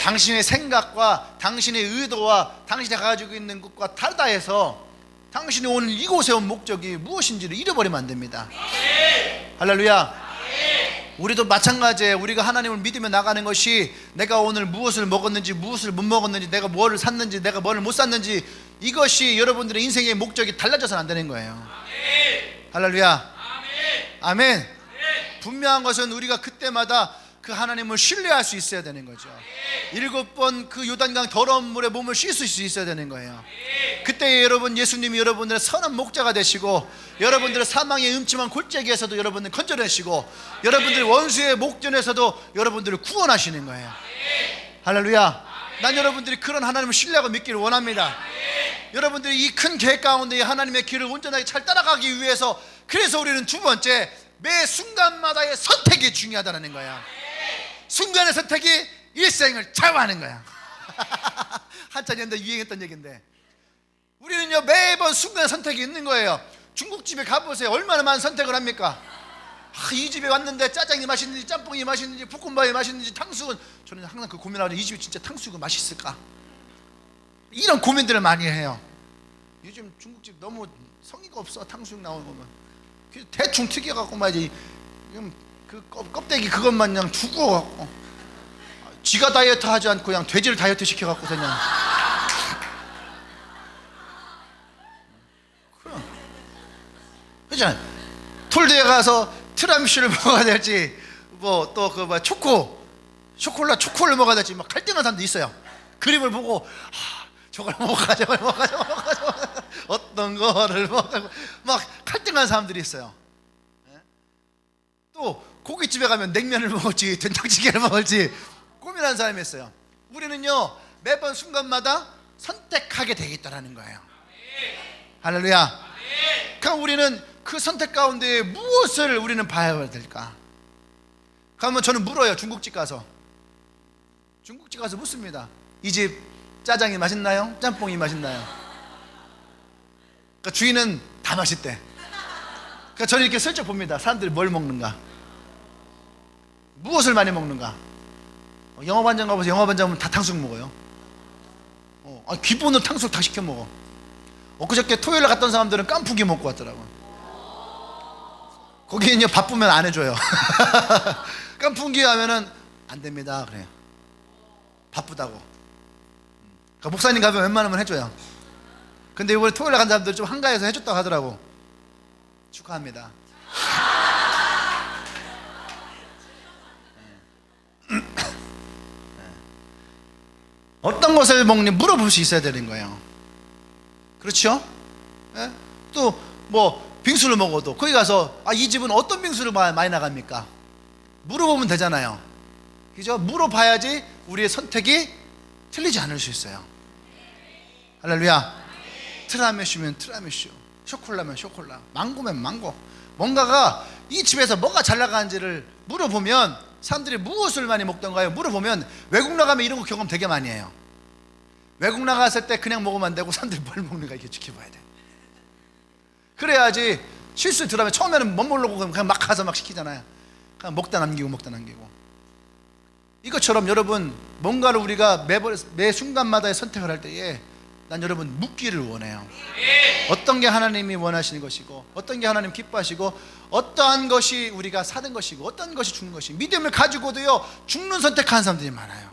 당신의 생각과 당신의 의도와 당신이 가지고 있는 것과 다르다 해서 당신이 오늘 이곳에 온 목적이 무엇인지를 잃어버리면 안 됩니다. 할렐루야. 우리도 마찬가지예요. 우리가 하나님을 믿으며 나가는 것이 내가 오늘 무엇을 먹었는지 무엇을 못 먹었는지 내가 뭐를 샀는지 내가 뭐를 못 샀는지 이것이 여러분들의 인생의 목적이 달라져서는 안 되는 거예요. 할렐루야. 아멘. 분명한 것은 우리가 그때마다 그 하나님을 신뢰할 수 있어야 되는 거죠. 7번 그 요단강 더러운 물에 몸을 씻을 수 있어야 되는 거예요. 그때 여러분 예수님이 여러분들의 선한 목자가 되시고 여러분들의 사망의 음침한 골짜기에서도 여러분을 건져내시고 여러분들의 원수의 목전에서도 여러분들을 구원하시는 거예요. 할렐루야. 난 여러분들이 그런 하나님을 신뢰하고 믿기를 원합니다. 여러분들이 이 큰 계획 가운데 하나님의 길을 온전하게 잘 따라가기 위해서 그래서 우리는 두 번째 매 순간마다의 선택이 중요하다는 거야. 순간의 선택이 일생을 좌우하는 거야. 한참 전에 유행했던 얘기인데 우리는요 매번 순간의 선택이 있는 거예요. 중국집에 가보세요. 얼마나 많은 선택을 합니까? 이 집에 왔는데 짜장이 맛있는지 짬뽕이 맛있는지 볶음밥이 맛있는지 탕수육은 저는 항상 그 고민하죠. 이 집이 진짜 탕수육은 맛있을까? 이런 고민들을 많이 해요. 요즘 중국집 너무 성의가 없어. 탕수육 나오는 거면 대충 튀겨갖고 말이지 그 껍데기 그것만 그냥 두고 갖고 지가 다이어트 하지 않고 그냥 돼지를 다이어트 시켜갖고 그냥 그렇잖아요. 톨드에 가서 티라미슈를 먹어야 될지 뭐 또 그 뭐 초콜릿 먹어야 될지 막 갈등한 사람도 있어요. 그림을 보고 저걸 먹어가 어떤 거를 먹고 막 갈등한 사람들이 있어요. 또 고깃집에 가면 냉면을 먹을지 된장찌개를 먹을지 고민하는 사람이 있어요. 우리는요 매번 순간마다 선택하게 되겠다라는 거예요. 할렐루야. 그럼 우리는 그 선택 가운데 무엇을 우리는 봐야 될까? 그러면 저는 물어요. 중국집 가서 묻습니다. 이 집 짜장이 맛있나요? 짬뽕이 맛있나요? 그러니까 주인은 다 맛있대. 그러니까 저는 이렇게 슬쩍 봅니다. 사람들이 뭘 먹는가, 무엇을 많이 먹는가. 영업반장 가보세요. 영업반장은 다 탕수육 먹어요. 기본으로 탕수육 다 시켜 먹어. 엊그저께 토요일에 갔던 사람들은 깐풍기 먹고 왔더라고. 거기는요 바쁘면 안 해줘요. 깐풍기 하면은 안 됩니다 그래요. 바쁘다고. 그러니까 목사님 가면 웬만하면 해줘요. 근데 이번에 토요일에 간 사람들 좀 한가해서 해줬다고 하더라고. 축하합니다. 어떤 것을 먹니 물어볼 수 있어야 되는 거예요. 그렇죠? 예? 또 뭐 빙수를 먹어도 거기 가서 이 집은 어떤 빙수를 많이 나갑니까? 물어보면 되잖아요. 그죠? 물어봐야지 우리의 선택이 틀리지 않을 수 있어요. 할렐루야. 티라미슈면 티라미슈, 쇼콜라면 쇼콜라, 망고면 망고. 뭔가가 이 집에서 뭐가 잘 나가는지를 물어보면, 사람들이 무엇을 많이 먹던가요? 물어보면 외국 나가면 이런 거 경험 되게 많이 해요. 외국 나갔을 때 그냥 먹으면 안 되고 사람들이 뭘 먹는가 이렇게 지켜봐야 돼. 그래야지 실수 들어가면 처음에는 못 모르고 그냥 막 가서 막 시키잖아요. 그냥 먹다 남기고 먹다 남기고. 이것처럼 여러분, 뭔가를 우리가 매 순간마다의 선택을 할 때에 난 여러분 묻기를 원해요. 어떤 게 하나님이 원하시는 것이고, 어떤 게 하나님 기뻐하시고, 어떠한 것이 우리가 사는 것이고, 어떤 것이 죽는 것이. 믿음을 가지고도요 죽는 선택하는 사람들이 많아요.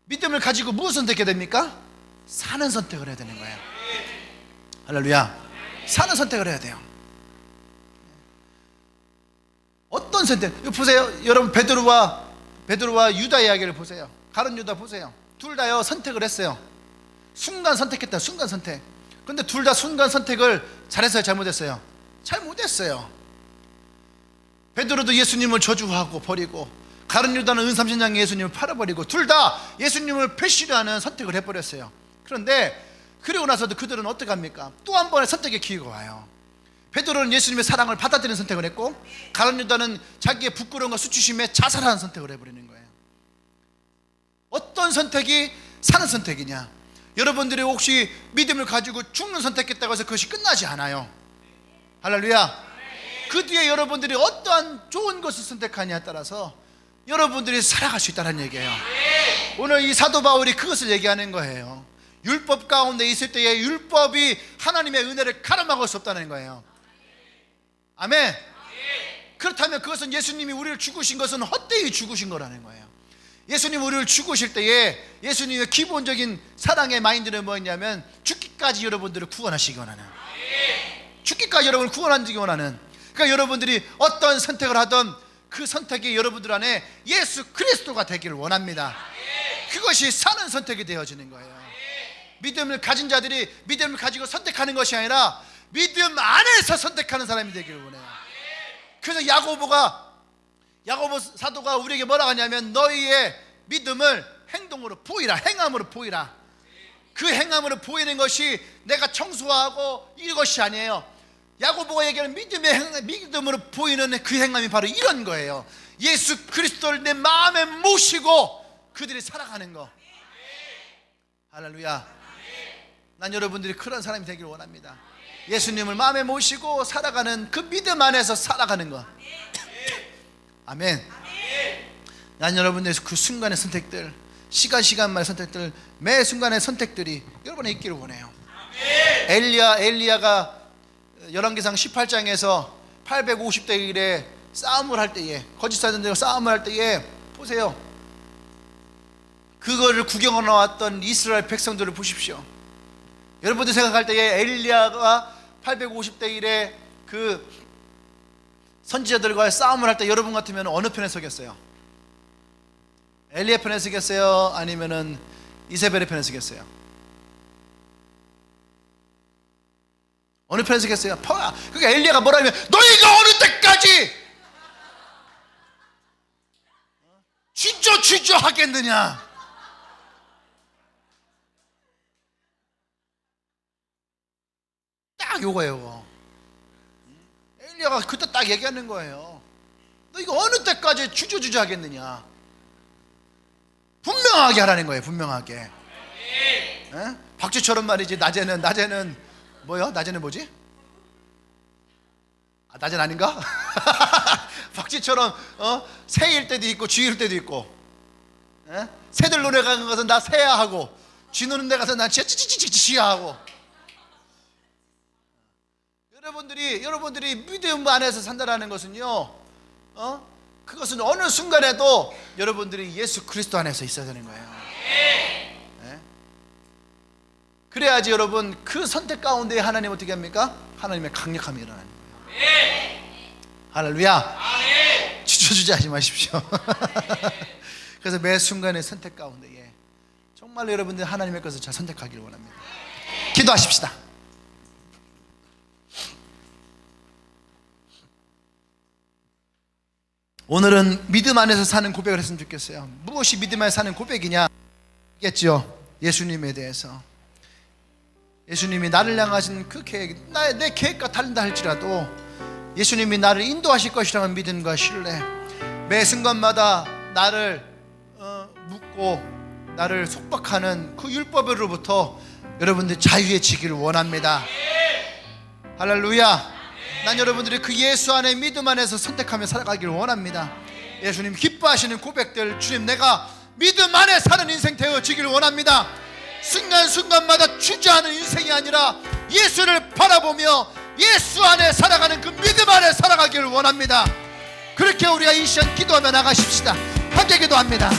믿음을 가지고 무엇을 선택해야 됩니까? 사는 선택을 해야 되는 거예요. 할렐루야. 사는 선택을 해야 돼요. 어떤 선택? 보세요. 여러분 베드로와 유다 이야기를 보세요. 가룟 유다 보세요. 둘 다요 선택을 했어요. 순간 선택했다. 순간 선택. 근데 둘 다 순간 선택을 잘했어요, 잘못했어요? 잘못했어요. 베드로도 예수님을 저주하고 버리고, 가룟 유다는 은삼신장에 예수님을 팔아버리고, 둘 다 예수님을 배신하는 선택을 해버렸어요. 그런데 그리고 나서도 그들은 어떻게 합니까? 또 한 번의 선택의 기회가 와요. 베드로는 예수님의 사랑을 받아들이는 선택을 했고, 가룟 유다는 자기의 부끄러움과 수치심에 자살하는 선택을 해버리는 거예요. 어떤 선택이 사는 선택이냐? 여러분들이 혹시 믿음을 가지고 죽는 선택했다고 해서 그것이 끝나지 않아요. 할렐루야. 그 뒤에 여러분들이 어떠한 좋은 것을 선택하냐에 따라서 여러분들이 살아갈 수 있다는 얘기예요. 오늘 이 사도 바울이 그것을 얘기하는 거예요. 율법 가운데 있을 때에 율법이 하나님의 은혜를 가름막을 수 없다는 거예요. 아멘. 그렇다면 그것은 예수님이 우리를 죽으신 것은 헛되이 죽으신 거라는 거예요. 예수님이 우리를 죽으실 때에 예수님의 기본적인 사랑의 마인드는 뭐였냐면, 죽기까지 여러분들을 구원하시기 원하는, 죽기까지 여러분을 구원하시기 원하는. 그러니까 여러분들이 어떤 선택을 하든 그 선택이 여러분들 안에 예수 그리스도가 되기를 원합니다. 그것이 사는 선택이 되어지는 거예요. 믿음을 가진 자들이 믿음을 가지고 선택하는 것이 아니라 믿음 안에서 선택하는 사람이 되기를 원해요. 그래서 야고보 사도가 우리에게 뭐라고 하냐면, 너희의 믿음을 행동으로 보이라, 행함으로 보이라. 그 행함으로 보이는 것이 내가 청소하고 이것이 아니에요. 야고보가 얘기하는 믿음으로 보이는 그 행함이 바로 이런 거예요. 예수 그리스도를 내 마음에 모시고 그들이 살아가는 거. 할렐루야. 난 여러분들이 그런 사람이 되기를 원합니다. 예수님을 마음에 모시고 살아가는 그 믿음 안에서 살아가는 거. 아멘. 난 여러분들의 그 순간의 선택들, 시간만의 선택들, 매 순간의 선택들이 여러분에 있기를 원해요. 엘리야가 열왕기상 18장에서 850대 1에 싸움을 할 때에, 거짓 사전들과 싸움을 할 때에 보세요. 그거를 구경하러 나왔던 이스라엘 백성들을 보십시오. 여러분들 생각할 때에 엘리야가 850대 1에 그 선지자들과의 싸움을 할 때 여러분 같으면 어느 편에 서겠어요? 엘리야 편에 서겠어요? 아니면은 이세벨의 편에 서겠어요? 어느 편에 서겠어요? 그러니까 엘리야가 뭐라 하면, 너희가 어느 때까지 쥐죠 하겠느냐? 딱 요거예요. 엘리야가 그때 딱 얘기하는 거예요. 너 이거 어느 때까지 주저 하겠느냐? 분명하게 하라는 거예요. 분명하게. 에? 박쥐처럼 말이지. 낮에는 뭐요? 낮에는 뭐지? 낮에는 아닌가? 박쥐처럼 새일 때도 있고 쥐일 때도 있고, 에? 새들 노래 가는 것은 나 새야 하고, 쥐 노는 데 가서 난 쥐야 하고. 여러분들이 믿음 안에서 산다라는 것은요, 그것은 어느 순간에도 여러분들이 예수 그리스도 안에서 있어야 되는 거예요. 네? 그래야지 여러분 그 선택 가운데 하나님 어떻게 합니까? 하나님의 강력함이 일어나는 거예요. 할렐루야. 주저주저 하지 마십시오. 그래서 매 순간의 선택 가운데에 정말로 여러분들 하나님의 것을 잘 선택하기를 원합니다. 기도하십시다. 오늘은 믿음 안에서 사는 고백을 했으면 좋겠어요. 무엇이 믿음 안에서 사는 고백이냐? 겠죠. 예수님에 대해서. 예수님이 나를 향하신 그 계획, 내 계획과 다른다 할지라도 예수님이 나를 인도하실 것이라는 믿음과 신뢰, 매 순간마다 나를 묻고 나를 속박하는 그 율법으로부터 여러분들 자유해지기를 원합니다. 할렐루야. 난 여러분들이 그 예수 안에 믿음 안에서 선택하며 살아가기를 원합니다. 예수님 기뻐하시는 고백들, 주님 내가 믿음 안에 사는 인생 되어지기를 원합니다. 순간순간마다 주저하는 인생이 아니라 예수를 바라보며 예수 안에 살아가는 그 믿음 안에 살아가기를 원합니다. 그렇게 우리가 이 시간 기도하며 나가십시다. 함께 기도합니다.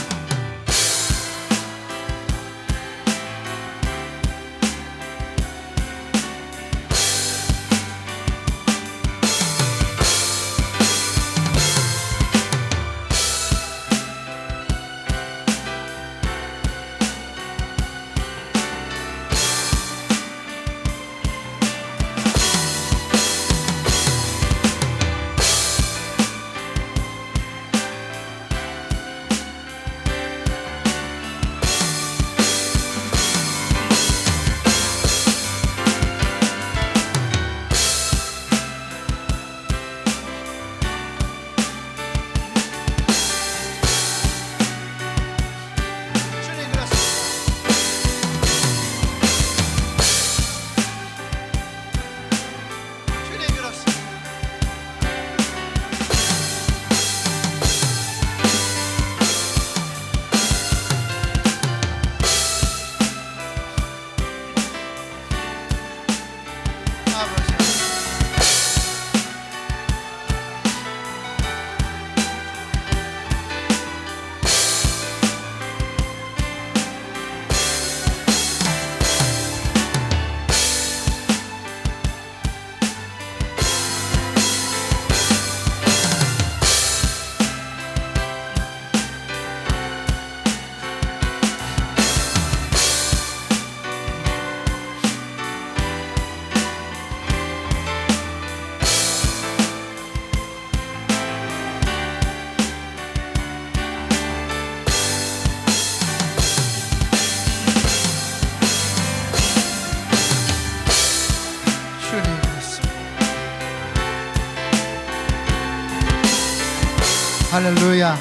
할렐루야.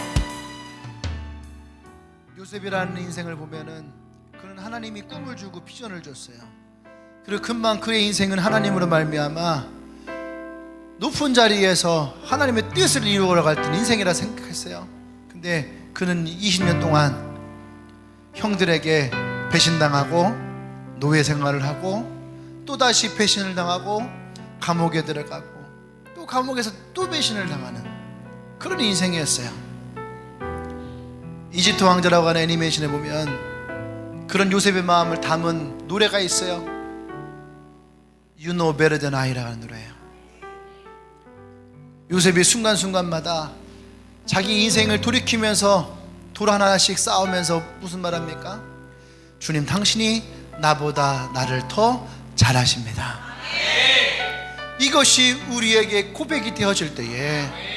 요셉이라는 인생을 보면은 그는 하나님이 꿈을 주고 비전을 줬어요. 그리고 금방 그의 인생은 하나님으로 말미암아 높은 자리에서 하나님의 뜻을 이루어 갈 때는 인생이라 생각했어요. 근데 그는 20년 동안 형들에게 배신당하고 노예 생활을 하고 또다시 배신을 당하고 감옥에 들어가고 또 감옥에서 또 배신을 당하는 그런 인생이었어요. 이집트 왕자라고 하는 애니메이션에 보면 그런 요셉의 마음을 담은 노래가 있어요. You know better than I라는 노래예요. 요셉이 순간순간마다 자기 인생을 돌이키면서 돌 하나씩 쌓으면서 무슨 말합니까? 주님 당신이 나보다 나를 더 잘하십니다. 이것이 우리에게 고백이 되어질 때에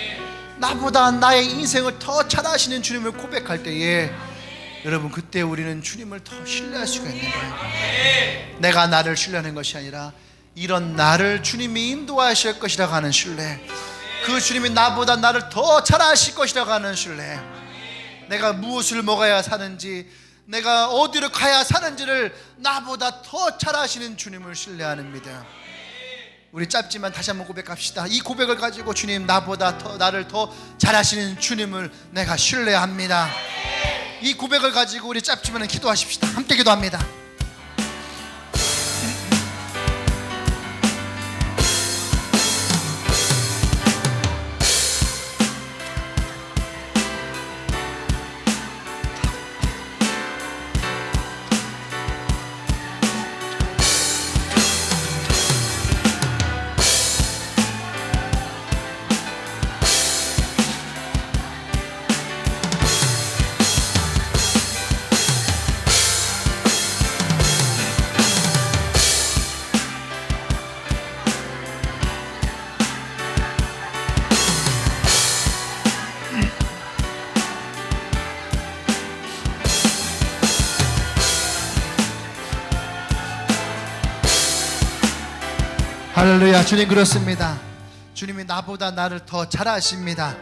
나보다 나의 인생을 더 잘하시는 주님을 고백할 때에 여러분 그때 우리는 주님을 더 신뢰할 수가 있는 거예요. 내가 나를 신뢰하는 것이 아니라 이런 나를 주님이 인도하실 것이라고 하는 신뢰, 그 주님이 나보다 나를 더 잘하실 것이라고 하는 신뢰, 내가 무엇을 먹어야 사는지 내가 어디로 가야 사는지를 나보다 더 잘하시는 주님을 신뢰하는 믿음. 우리 짧지만 다시 한번 고백합시다. 이 고백을 가지고 주님 나보다 더 나를 더 잘하시는 주님을 내가 신뢰합니다. 이 고백을 가지고 우리 짧지만 기도하십시다. 함께 기도합니다. 할렐루야. 주님 그렇습니다. 주님이 나보다 나를 더 잘 아십니다.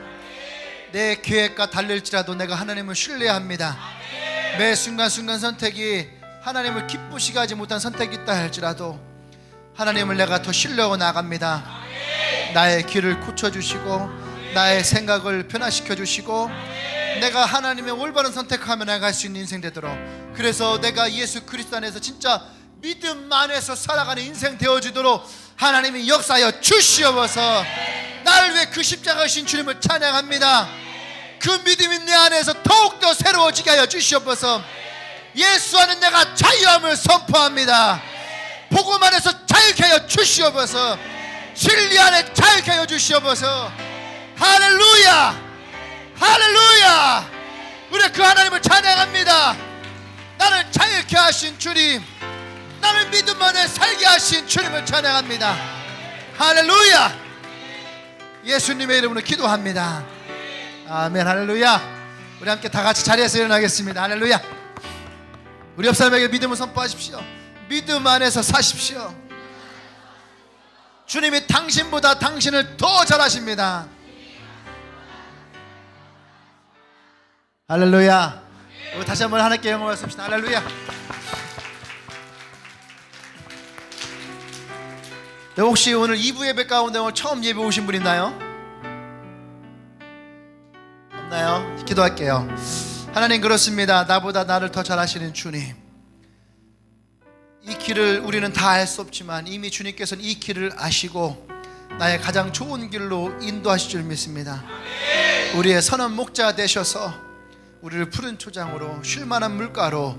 내 계획과 달릴지라도 내가 하나님을 신뢰합니다. 매 순간순간 선택이 하나님을 기쁘시게 하지 못한 선택이 있다 할지라도 하나님을 내가 더 신뢰하고 나갑니다. 나의 길을 고쳐주시고 나의 생각을 변화시켜 주시고 내가 하나님의 올바른 선택하며 나갈 수 있는 인생 되도록, 그래서 내가 예수 그리스도 안에서 진짜 믿음 안에서 살아가는 인생 되어지도록 하나님이 역사하여 주시옵소서. 나를 위해 그 십자가 신 주님을 찬양합니다. 그 믿음이 내 안에서 더욱더 새로워지게 하여 주시옵소서. 예수 안에 내가 자유함을 선포합니다. 복음 안에서 자유케 하여 주시옵소서. 진리 안에 자유케 하여 주시옵소서. 할렐루야, 할렐루야. 우리 그 하나님을 찬양합니다. 나를 자유케 하신 주님, 나를 믿음 안에 살게 하신 주님을 찬양합니다. 할렐루야. 예수님의 이름으로 기도합니다. 아멘. 할렐루야. 우리 함께 다 같이 자리에서 일어나겠습니다. 할렐루야. 우리 옆 사람에게 믿음을 선포하십시오. 믿음 안에서 사십시오. 주님이 당신보다 당신을 더 잘하십니다. 할렐루야. 우리 다시 한번 하나님께 영광 말씀합시다. 할렐루야. 네, 혹시 오늘 2부 예배 가운데 오늘 처음 예배 오신 분 있나요? 없나요? 기도할게요. 하나님 그렇습니다. 나보다 나를 더 잘하시는 주님, 이 길을 우리는 다 알 수 없지만 이미 주님께서는 이 길을 아시고 나의 가장 좋은 길로 인도하실 줄 믿습니다. 우리의 선한 목자 되셔서 우리를 푸른 초장으로 쉴만한 물가로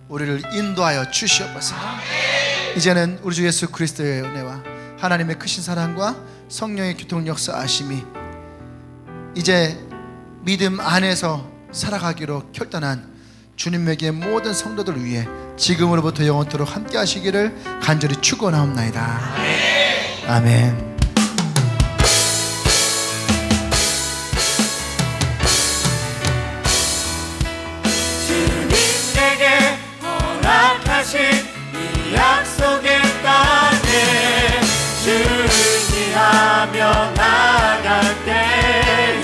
우리를 인도하여 주시옵소서. 이제는 우리 주 예수 그리스도의 은혜와 하나님의 크신 사랑과 성령의 교통 역사하심이 이제 믿음 안에서 살아가기로 결단한 주님에게 모든 성도들 위해 지금으로부터 영원토록 함께 하시기를 간절히 축원하옵나이다. 아멘. 주님 내게 허락하신 이 약속의 땅에 주의하며 나갈 때에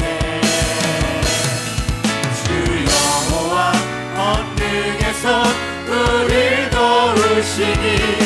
주 여호와 권능의 손 우릴 도우시니